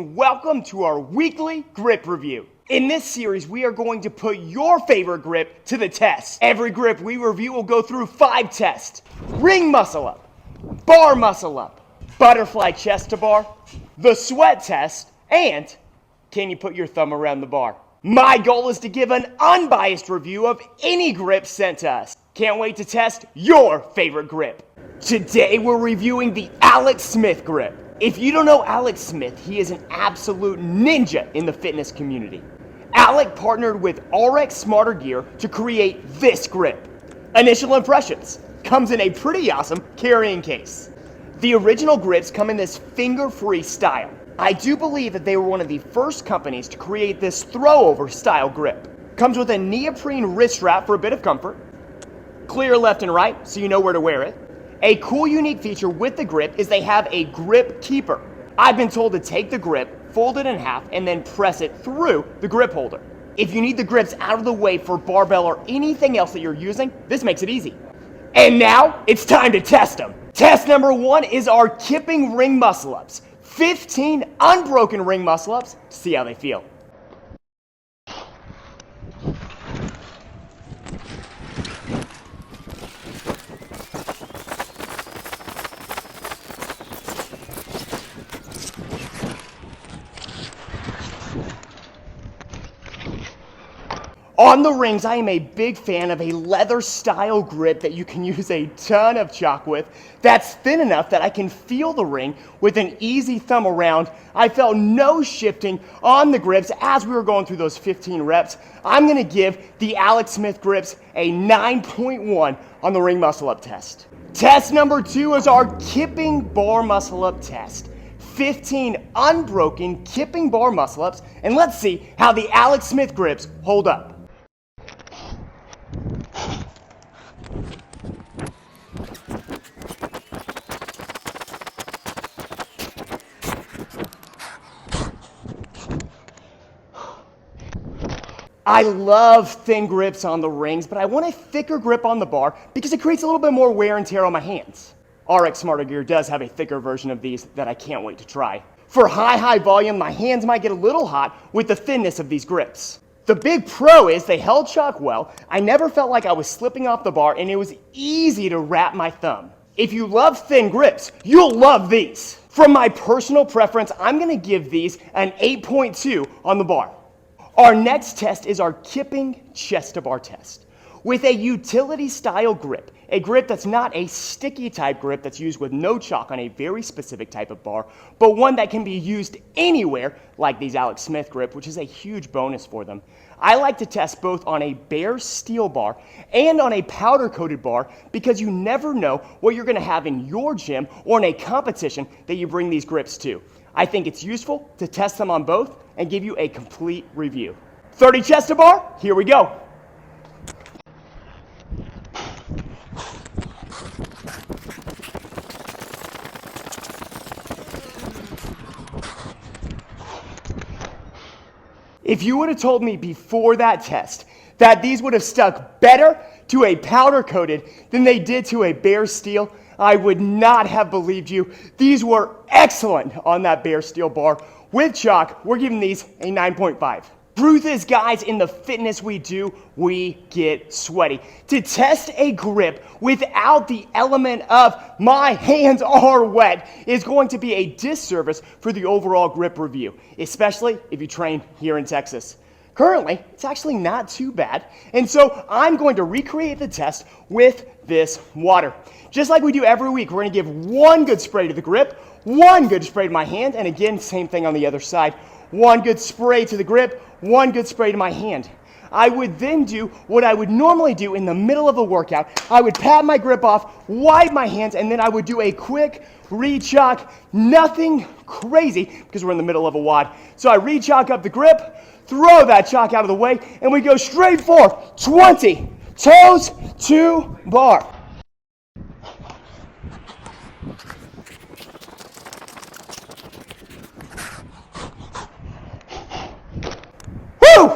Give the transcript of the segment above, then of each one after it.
Welcome to our weekly grip review. In this series, we are going to put your favorite grip to the test. Every grip we review will go through 5 tests: ring muscle up, bar muscle up, butterfly chest to bar, the sweat test, and can you put your thumb around the bar? My goal is to give an unbiased review of any grip sent to us. Can't wait to test your favorite grip. Today we're reviewing the Alec Smith grip. If you don't know Alec Smith, he is an absolute ninja in the fitness community. Alec partnered with RX Smarter Gear to create this grip. Initial impressions: comes in a pretty awesome carrying case. The original grips come in this finger-free style. I do believe that they were one of the first companies to create this throw-over style grip. Comes with a neoprene wrist strap for a bit of comfort. Clear left and right so you know where to wear it. A cool unique feature with the grip is they have a grip keeper. I've been told to take the grip, fold it in half, and then press it through the grip holder. If you need the grips out of the way for barbell or anything else that you're using, this makes it easy. And now, it's time to test them. Test number 1 is our kipping ring muscle ups. 15 unbroken ring muscle ups to see how they feel. On the rings, I am a big fan of a leather style grip that you can use a ton of chalk with, that's thin enough that I can feel the ring with an easy thumb around. I felt no shifting on the grips as we were going through those 15 reps. I'm going to give the Alec Smith grips a 9.1 on the ring muscle up test. Test number 2 is our kipping bar muscle up test. 15 unbroken kipping bar muscle ups, and let's see how the Alec Smith grips hold up. I love thin grips on the rings, but I want a thicker grip on the bar because it creates a little bit more wear and tear on my hands. RX Smarter Gear does have a thicker version of these that I can't wait to try. For high volume, my hands might get a little hot with the thinness of these grips. The big pro is they held chalk well. I never felt like I was slipping off the bar, and it was easy to wrap my thumb. If you love thin grips, you'll love these. From my personal preference, I'm going to give these an 8.2 on the bar. Our next test is our kipping chest to bar test. With a utility style grip, a grip that's not a sticky type grip that's used with no chalk on a very specific type of bar, but one that can be used anywhere like these Alec Smith grip, which is a huge bonus for them. I like to test both on a bare steel bar and on a powder coated bar because you never know what you're going to have in your gym or in a competition that you bring these grips to. I think it's useful to test them on both and give you a complete review. 30 chest to bar, here we go. If you would have told me before that test that these would have stuck better to a powder coated than they did to a bare steel, I would not have believed you. These were excellent on that bare steel bar. With chalk, we're giving these a 9.5. Truth is, guys, in the fitness we do, we get sweaty. To test a grip without the element of my hands are wet is going to be a disservice for the overall grip review, especially if you train here in Texas. Currently, it's actually not too bad, and so I'm going to recreate the test with this water. Just like we do every week, we're going to give one good spray to the grip, one good spray to my hand, and again, same thing on the other side. One good spray to the grip, one good spray to my hand. I would then do what I would normally do in the middle of a workout. I would pat my grip off, wipe my hands, and then I would do a quick re-chalk. Nothing crazy because we're in the middle of a WOD. So I re-chalk up the grip, throw that chalk out of the way, and we go straight for 20 toes to bar. Woo!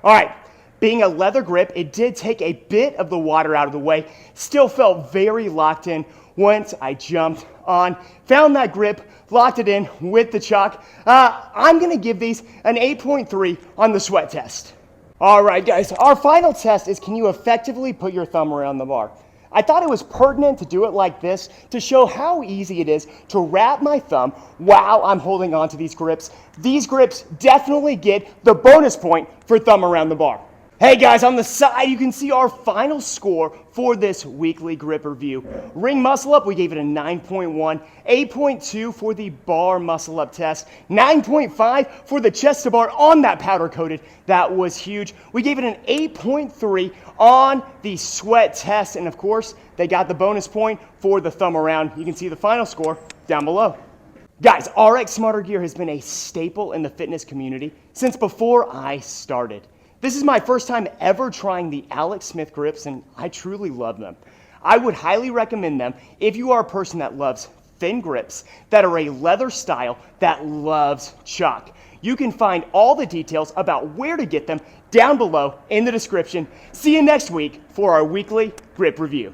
All right, being a leather grip, it did take a bit of the water out of the way, still felt very locked in. once I jumped on, found that grip, locked it in with the chalk. I'm going to give these an 8.3 on the sweat test. All right, guys, our final test is, can you effectively put your thumb around the bar? I thought it was pertinent to do it like this to show how easy it is to wrap my thumb while I'm holding on to these grips. These grips definitely get the bonus point for thumb around the bar. Hey guys, on the side you can see our final score for this weekly grip review. Ring muscle up, we gave it a 9.1, 8.2 for the bar muscle up test, 9.5 for the chest to bar on that powder coated. That was huge. We gave it an 8.3 on the sweat test, and of course, they got the bonus point for the thumb around. You can see the final score down below. Guys, RX Smarter Gear has been a staple in the fitness community since before I started. This is my first time ever trying the Alec Smith grips, and I truly love them. I would highly recommend them if you are a person that loves thin grips, that are a leather style, that loves chalk. You can find all the details about where to get them down below in the description. See you next week for our weekly grip review.